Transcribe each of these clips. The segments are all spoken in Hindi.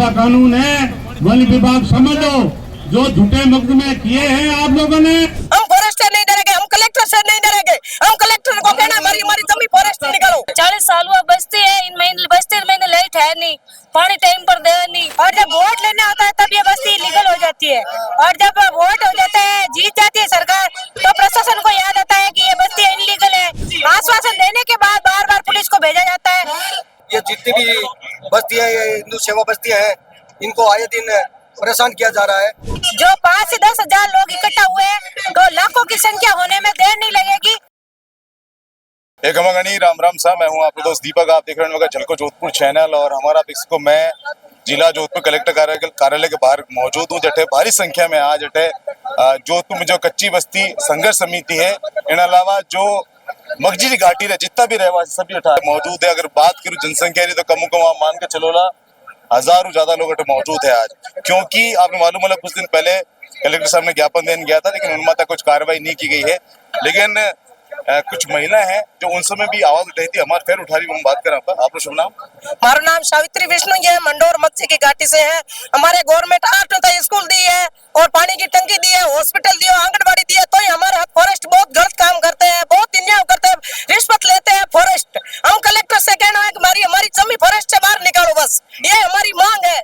सा कानून है, वन विभाग समझो, जो झूठे मुकदमे किए हैं आप लोगों ने। हम फॉरेस्ट से नहीं डरेंगे, हम कलेक्टर से नहीं डरेंगे। हम कलेक्टर को कहना हमारी जमीन फॉरेस्ट से निकालो। 40 साल हुआ बस्ती है, इन महीने बस्ती में लाइट है नहीं, पानी टाइम पर दे नहीं, और जब वोट लेने आता है तब ये बस्ती लीगल हो जाती है, और जब वोट हो जाता है, जीत जाती है सरकार, तो प्रशासन को याद आता है कि ये बस्ती इनलीगल है। आश्वासन देने के बाद बार बार पुलिस को भेजा जाता है। ये जितनी भी बस्ती है, ये हिंदू सेवा बस्तियां हैं, इनको आए दिन परेशान किया जा रहा है। जो 5 से 10 हजार लोग इकट्ठा हुए हैं, तो लाखों की संख्या होने में देर नहीं लगेगी। एक गणी राम राम सा, मैं हूं आपका दोस्त दीपक। आप देख रहे हैं झलको जोधपुर चैनल, और हमारा को मैं जिला जोधपुर कलेक्टर कार्यालय के बाहर मौजूद हूं। जटे भारी संख्या में आज जटे जोधपुर में जो कच्ची बस्ती संघर्ष समिति है, इन अलावा जो मगजी घाटी रे जितना भी रहवासी सभी अठा मौजूद है। अगर बात करूं जनसंख्या की तो कम मान के चलोला हजारों ज्यादा लोग मौजूद है आज, क्योंकि आपने मालूम है कुछ दिन पहले कलेक्टर साहब ने ज्ञापन देने गया था, लेकिन उनमें तक कुछ कार्रवाई नहीं की गई है। लेकिन कुछ महिला है जो उन समय भी आवाज उठाई थी, हमारे फिर उठा रही, हम बात करें आपका शुभ नाम? हमारा नाम सावित्री विष्णु, ये मंडोर मच्छी की घाटी से है। हमारे गवर्नमेंट 8 स्कूल दी है, और पानी की टंकी दी है, हॉस्पिटल दी है, आंगनबाड़ी दी है, तो हमारे फॉरेस्ट बहुत गलत काम करते हैं, बहुत अन्याय करते हैं, रिश्वत लेते हैं फॉरेस्ट। हम कलेक्टर से कहना है कि हमारी जमीन फॉरेस्ट से बाहर निकालो, बस ये हमारी मांग है।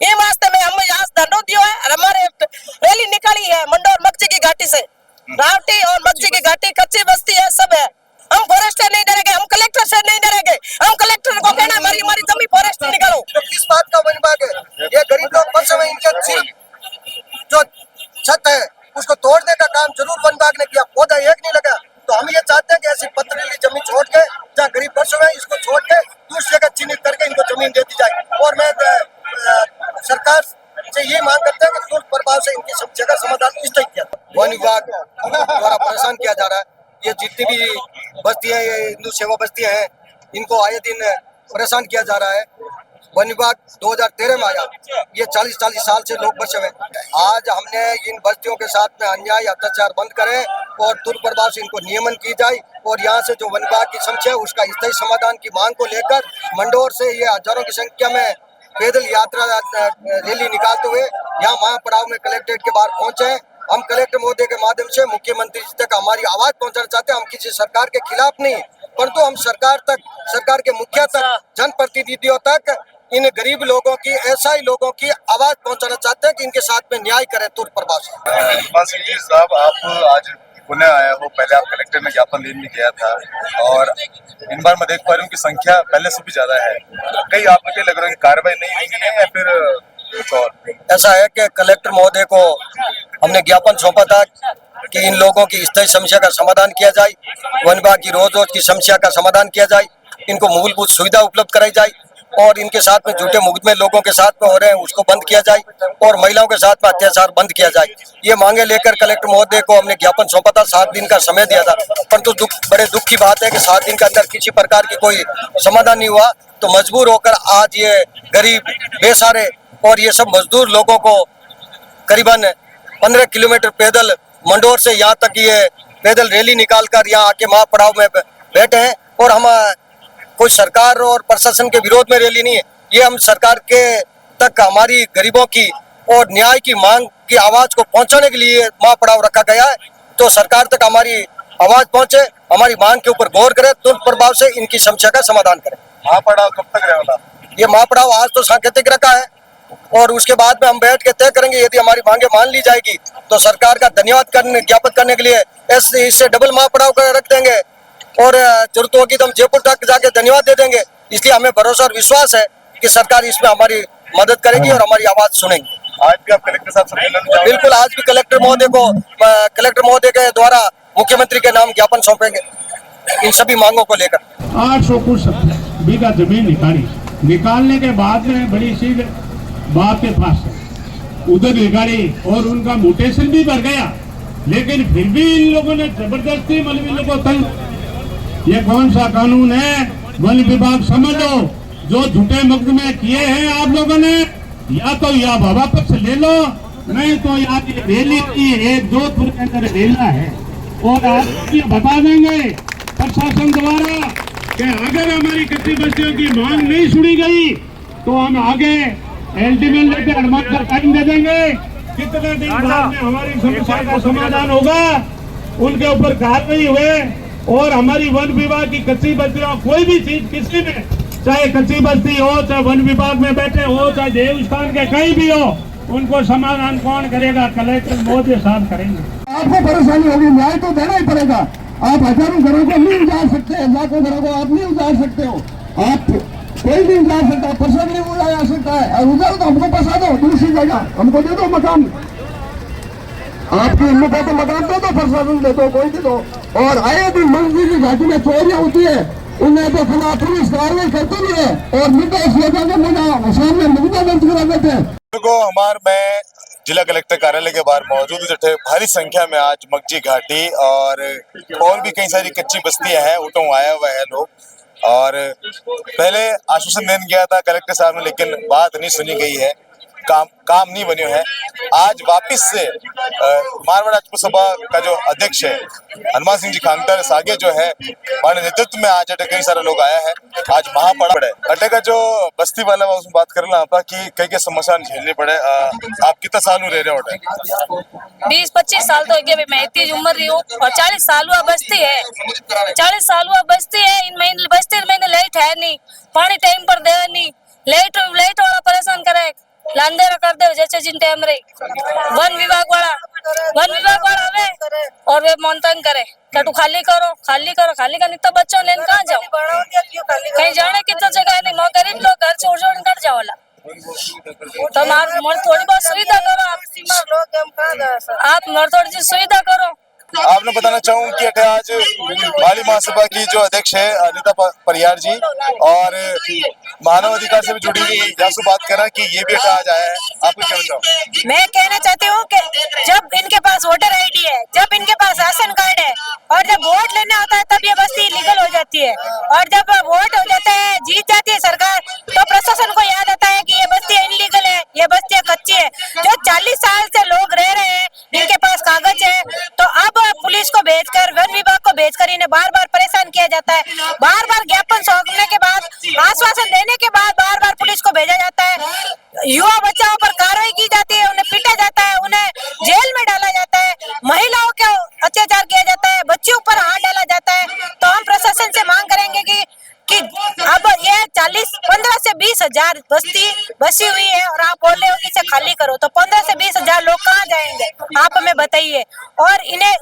ये वास्ते में हम आज धरना दिया है, और हमारे रैली निकाली है मंडोर मच्छी की घाटी से। रावटी और मच्छी की घाटी कच्ची बस्ती है, सब है। हम फॉरेस्ट से नहीं डरेंगे, हम कलेक्टर से नहीं डरेंगे। हम कलेक्टर को कहना हमारी जमीन फॉरेस्ट से निकालो। तो किस बात का वन विभाग है? ये गरीब लोग बस में इनके सिर्फ जो छत है उसको तोड़ने का काम जरूर वन विभाग ने किया, पौधा एक नहीं लगा। तो हम ये चाहते हैं कि ऐसी पथरीली जमीन छोड़ के, जहाँ गरीब बस में इसको छोड़ के दूसरी जगह चिन्हित करके इनको जमीन दे दी जाए। और मैं सरकार से ये मांग करते हैं कि तुरंत प्रभाव से इनकी समस्या का समाधान इस तरीके किया। वन विभाग द्वारा परेशान किया जा रहा है। ये जितनी भी बस्ती है, ये हिंदू सेवा बस्तियां हैं, इनको आए दिन परेशान किया जा रहा है। वन विभाग 2013 में आया, ये 40 साल से लोग बसे हुए। आज हमने इन बस्तियों के साथ में अन्याय अत्याचार बंद करें और दुष्प्रभाव से इनको नियमन की जाए, और यहाँ से जो वन विभाग की समस्या है उसका स्थायी समाधान की मांग को लेकर मंडोर से ये हजारों की संख्या में पैदल यात्रा रैली निकालते हुए यहाँ महापड़ाव में कलेक्ट्रेट के बाहर पहुंचे हैं। हम कलेक्टर महोदय के माध्यम से मुख्यमंत्री जी तक हमारी आवाज पहुंचाना चाहते हैं। हम किसी सरकार के खिलाफ नहीं, परंतु हम सरकार के मुखिया तक, जनप्रतिनिधियों तक, इन गरीब लोगों की, ऐसा ही लोगों की आवाज पहुंचाना चाहते हैं कि इनके साथ में न्याय करें तुरंत प्रभाव से। साहब, आप आज पुणे आया हो, पहले आप कलेक्टर में ज्ञापन देने गया था, और इन बार मैं देख पा रही हूँ कि संख्या पहले से भी ज्यादा है। कहीं आपको क्या लग रहा है कि कार्रवाई नहीं हुई है या फिर कुछ और? ऐसा है कि कलेक्टर महोदय को हमने ज्ञापन सौंपा था कि इन लोगों की स्थायी समस्या का समाधान किया जाए, वन विभाग की रोज की समस्या का समाधान किया जाए, इनको मूलभूत सुविधा उपलब्ध कराई जाए, और इनके साथ में झूठे मुकदमे लोगों के साथ में हो रहे हैं उसको बंद किया जाए, और महिलाओं के साथ में अत्याचार बंद किया जाए। ये मांगे लेकर कलेक्टर महोदय को हमने ज्ञापन सौंपा था, 7 दिन का समय दिया था, परंतु बड़े दुख की बात है कि 7 दिन के अंदर किसी प्रकार की कोई समाधान नहीं हुआ। तो मजबूर होकर आज ये गरीब, बेसहारे और ये सब मजदूर लोगों को करीबन 15 किलोमीटर पैदल मंडोर से यहाँ तक ये पैदल रैली निकालकर यहाँ आके महापड़ाव में बैठे हैं। और हम कोई सरकार और प्रशासन के विरोध में रैली नहीं है, ये हम सरकार के तक हमारी गरीबों की और न्याय की मांग की आवाज को पहुंचाने के लिए महापड़ाव रखा गया है। तो सरकार तक हमारी आवाज पहुंचे, हमारी मांग के ऊपर गौर करे, तुरंत प्रभाव से इनकी समस्या का समाधान करे। महापड़ाव कब तक रहेगा? ये महापड़ाव आज तो सांकेतिक रखा है, और उसके बाद में हम बैठ के तय करेंगे। यदि हमारी मांगे मान ली जाएगी तो सरकार का धन्यवाद ज्ञापित करने के लिए इससे डबल महापड़ाव रख देंगे, और जरूरत होगी तो हम जयपुर तक जाके धन्यवाद दे देंगे। इसलिए हमें भरोसा और विश्वास है कि सरकार इसमें हमारी मदद करेगी और हमारी आवाज सुनेगी। आज भी आप कलेक्टर साहब से मिलना चाहोगे? बिल्कुल, आज भी कलेक्टर महोदय के द्वारा मुख्यमंत्री के नाम ज्ञापन सौंपेंगे इन सभी मांगों को लेकर। 800 कुछ बीघा जमीन निकालने के बाद में बड़ी सी बात के पास उधर निकाली, और उनका म्यूटेशन भी बढ़ गया, लेकिन फिर भी इन लोगों ने जबरदस्ती मलबे को तंग। ये कौन सा कानून है? वन विभाग समझो, जो झूठे मुकदमे किए हैं आप लोगों ने, या तो या वापस ले लो, नहीं तो यार ये रैली की एक जोधपुर के अंदर रैला है, और आप ये बता देंगे प्रशासन द्वारा कि अगर हमारी कच्ची बस्तियों की मांग नहीं सुनी गई तो हम आगे अल्टीमेट लेके हनुमान का टाइम दे देंगे, कितने दिन बाद में हमारी समस्या का समाधान होगा, उनके ऊपर कार्रवाई हुए और हमारी वन विभाग की कच्ची बस्तियों कोई भी चीज किसी में, चाहे कच्ची बस्ती हो, चाहे वन विभाग में बैठे हो, चाहे देवस्थान के कहीं भी हो, उनको समाधान कौन करेगा? कलेक्टर मोदी साहब करेंगे। आपको परेशानी होगी, न्याय तो देना ही पड़ेगा। आप हजारों घरों को नहीं उजाड़ सकते, लाखों घरों को आप नहीं उजाड़ सकते हो, आप कोई नहीं उजाड़ सकता, प्रसाद नहीं उजाड़ा जा सकता है। और उजाड़ तो हमको पसा दो, दूसरी जगह हमको दे दो मकान, आपकी हिम्मत है तो मकान दे दो, प्रशासन दे दो, कोई दे दो। और आए दिन मंदिर की घाटी में चोरियां होती है, उन्हें तो खिलाफ पुलिस कार्रवाई करती नहीं है और निर्देश लेकर के मुझे सामने मुकदमा दर्ज करा देते हैं। को हमार मैं जिला कलेक्टर कार्यालय के बाहर मौजूद हूँ, जठे भारी संख्या में आज मगजी घाटी और भी कई सारी कच्ची बस्तियां हैं, उठों आया हुआ है लोग। और पहले आश्वासन देने गया था कलेक्टर साहब ने, लेकिन बात नहीं सुनी गई है, काम नहीं बन्यो है। आज वापिस से मारवाड़ राजपूत सभा का जो अध्यक्ष है हनुमान सिंह जी खांगतर सागे जो है, हमारे नेतृत्व में आज अटे कई सारे लोग आया है। आज महापड़ा अटे का जो बस्ती वाला उसमें बात कर रहा था कि कई समस्या झेलनी पड़े। आप कितना साल रह रहे हो? 20-25 साल तो गए, मैं इतनी उम्र रही हूँ और 40 साल हुआ बस्ती है, 40 साल हुआ बस्ती है। इन महीने बस्ती में लाइट है नहीं, पानी टाइम पर दे नहीं, लाइट वाला परेशान करे, लांदेरा कर दे जैसे जिन टाइम रही। वन विभाग वाला हवे और वे मोनतंग करे कटु खाली करो खाली करनी तो बच्चों लेने कहाँ जाओ, कहीं जाने की तो जगह नहीं। मैं गरीब लोग घर से उड़ कर जाओ ला, तो मार थोड़ी बहुत सुविधा करो आप मार थोड़ी सी सुविधा करो। आपने बताना चाहूँ कि अटे आज माली महासभा की जो अध्यक्ष है अनिता परियार जी और मानव अधिकार से भी जुड़ी हुई जासू बात कर रहा है कि ये भी अटे आज आया है, आप क्या चाहो? मैं कहना चाहती हूँ कि जब इनके पास वोटर आईडी है, जब इनके पास राशन कार्ड है और जब वोट लेना होता है तब ये बस्ती लीगल हो जाती है, और जब वोट हो जाता है, जीत जाती है सरकार, तो प्रशासन को याद आता है कि ये बस्ती इनलीगल है, ये बस्ती कच्ची है। जो 40 साल से लोग रह रहे हैं, इनके पास कागज है, तो अब पुलिस को भेजकर, वन विभाग को भेजकर इन्हें बार बार परेशान किया जाता है। बार बार ज्ञापन सौंपने के बाद, आश्वासन देने के बाद बार बार पुलिस को भेजा जाता है। युवा बच्चों पर कार्रवाई की जाती है, उन्हें पीटा जाता है, उन्हें जेल में डाला जाता है, महिलाओं के अत्याचार किया जाता है, बच्चों पर हाथ डाला जाता है। तो हम प्रशासन से मांग करेंगे कि अब ये 15 से 20 हजार बस्ती बसी हुई है और आप बोल रहे हो कि इसे खाली करो, तो 15 से 20 हजार लोग कहाँ जाएंगे आप हमें बताइए। और इन्हें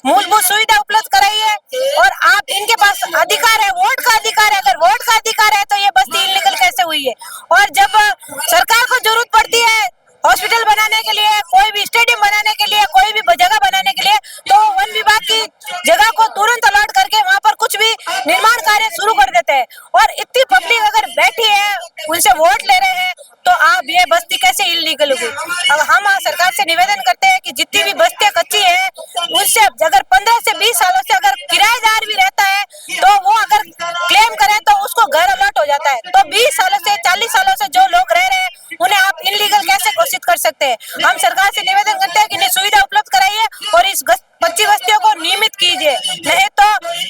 मूलभूत सुविधा उपलब्ध कराइए, और आप इनके पास अधिकार है, वोट का अधिकार है, अगर वोट का अधिकार है तो ये बस्ती इलीगल कैसे हुई है? और जब सरकार को जरूरत पड़ती है हॉस्पिटल बनाने के लिए, कोई भी स्टेडियम बनाने के लिए, कोई भी जगह बनाने के लिए, तो वन विभाग की जगह को तुरंत अलॉट करके वहाँ पर कुछ भी निर्माण कार्य शुरू कर देते हैं। और इतनी पब्लिक अगर बैठी है, उनसे वोट ले रहे हैं, तो आप ये बस्ती कैसे इलीगल होगी? अब हम सरकार से निवेदन करते हैं कि जितनी भी बस्तियां कच्ची है, उनसे अगर 15 से 20 सालों से अगर किराएदार भी रहता है तो वो अगर क्लेम करे तो उसको घर अलॉट हो जाता है। तो 20 सालों से 40 सालों से जो लोग रह रहे हैं उन्हें आप इनलीगल कैसे घोषित कर सकते हैं? हम सरकार से निवेदन करते हैं कि इन्हें सुविधा उपलब्ध कराइए और इस कच्ची बस्तियों को नियमित कीजिए, नहीं तो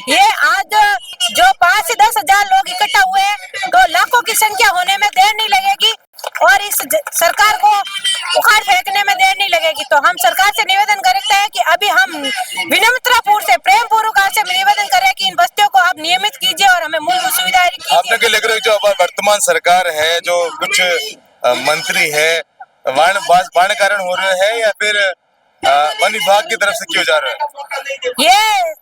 ये आज जो 5 से 10 हजार लोग इकट्ठा हुए हैं, तो लाखों की संख्या होने में देर नहीं लगेगी और इस सरकार को उखाड़ फेंकने में देर नहीं लगेगी। तो हम सरकार से निवेदन करते हैं कि अभी हम विनम्रतापूर्वक से, प्रेम पूर्वक से निवेदन करें कि इन बस्तियों को आप नियमित कीजिए और हमें मूलभूत सुविधाएं कीजिए। आपने क्या लग रहा है जो वर्तमान सरकार है, जो कुछ मंत्री है, वाण कारण हो रहे हैं या फिर वन विभाग की तरफ से क्यों जा रहा है? ये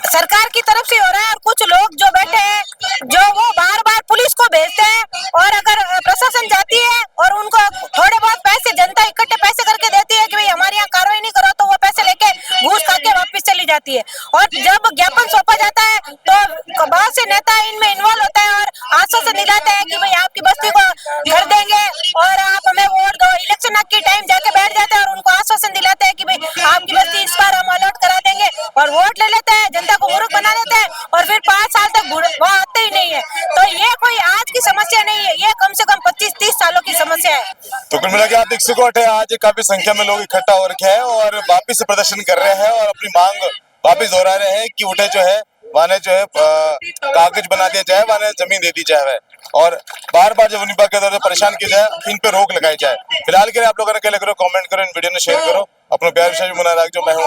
सरकार की तरफ से हो रहा है, और कुछ लोग जो बैठे हैं जो वो बार बार पुलिस को भेजते हैं, और अगर प्रशासन जाती है और उनको थोड़े बहुत पैसे, जनता इकट्ठे पैसे करके देती है कि भाई हमारे यहाँ कार्रवाई नहीं करो, तो वो पैसे लेके घूस खा के वापस चली जाती है। और जब ज्ञापन सौंपा जाता है तो बहुत से नेता इनमें इन्वॉल्व होता है और आश्वासन दिलाते हैं कि भाई आपकी बस्ती को कर देंगे और आप हमें वोट दो। इलेक्शन के टाइम जाके बैठ जाते हैं और उनको आश्वासन दिलाते हैं कि भाई आपकी बस्ती इस बार हम अलॉट करा देंगे, और वोट ले लेते हैं, जनता को मूर्ख बना देते हैं, और फिर 5 साल तक वो आते ही नहीं है। तो ये कोई आज की समस्या नहीं है, ये कम से कम 25-30 सालों की समस्या है। तो कुल मिला के आप देख सको आज काफी संख्या में लोग इकट्ठा हो रखे हैं और वापिस प्रदर्शन कर रहे हैं और अपनी मांग वापिस दोहरा रहे हैं कि उठे जो है वहाँ जो है कागज बना दिया जाए, वहाँ जमीन दे दी जाए और बार बार जब वन विभाग के द्वारा परेशान किया जाए इन पे रोक लगाई जाए। फिलहाल के लिए आप लोगों ने क्या लग रहा है कमेंट करो, इन वीडियो ने शेयर करो, अपना प्यार विषय मुना रख जो मैं हूँ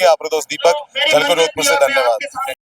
आप दोस्त दीपक, झलको जोधपुर से। धन्यवाद।